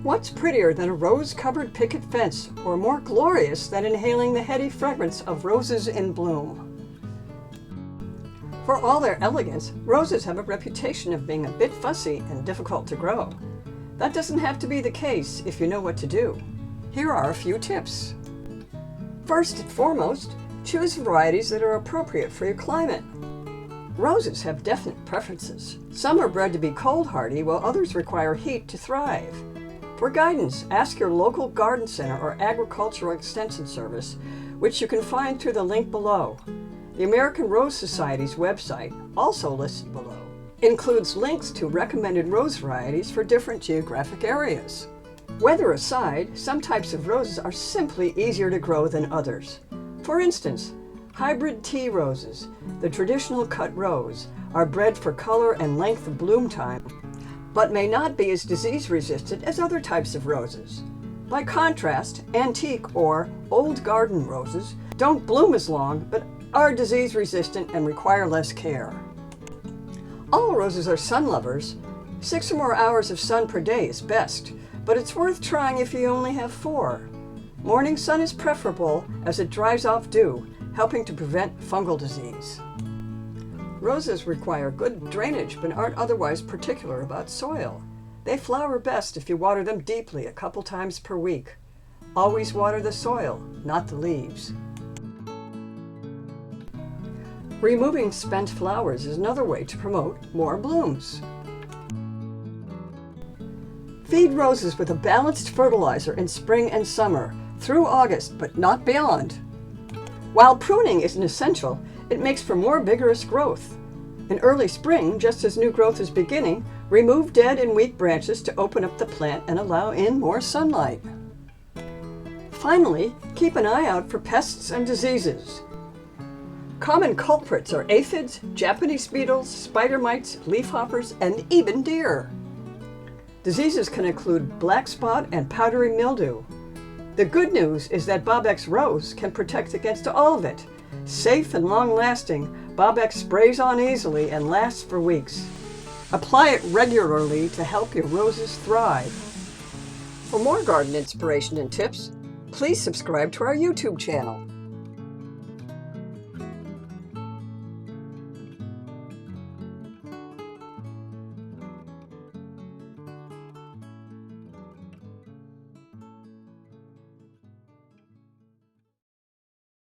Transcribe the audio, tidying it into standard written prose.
What's prettier than a rose-covered picket fence, or more glorious than inhaling the heady fragrance of roses in bloom? For all their elegance, roses have a reputation of being a bit fussy and difficult to grow. That doesn't have to be the case if you know what to do. Here are a few tips. First and foremost, choose varieties that are appropriate for your climate. Roses have definite preferences. Some are bred to be cold hardy, while others require heat to thrive. For guidance, ask your local garden center or agricultural extension service, which you can find through the link below. The American Rose Society's website, also listed below, includes links to recommended rose varieties for different geographic areas. Weather aside, some types of roses are simply easier to grow than others. For instance, hybrid tea roses, the traditional cut rose, are bred for color and length of bloom time, but may not be as disease-resistant as other types of roses. By contrast, antique or old garden roses don't bloom as long, but are disease-resistant and require less care. All roses are sun lovers. 6 or more hours of sun per day is best, but it's worth trying if you only have 4. Morning sun is preferable as it dries off dew, helping to prevent fungal disease. Roses require good drainage but aren't otherwise particular about soil. They flower best if you water them deeply a couple times per week. Always water the soil, not the leaves. Removing spent flowers is another way to promote more blooms. Feed roses with a balanced fertilizer in spring and summer, through August, but not beyond. While pruning isn't essential, it makes for more vigorous growth. In early spring, just as new growth is beginning, remove dead and weak branches to open up the plant and allow in more sunlight. Finally, keep an eye out for pests and diseases. Common culprits are aphids, Japanese beetles, spider mites, leafhoppers, and even deer. Diseases can include black spot and powdery mildew. The good news is that Bob-X Rose can protect against all of it. Safe and long-lasting, Bob-X sprays on easily and lasts for weeks. Apply it regularly to help your roses thrive. For more garden inspiration and tips, please subscribe to our YouTube channel.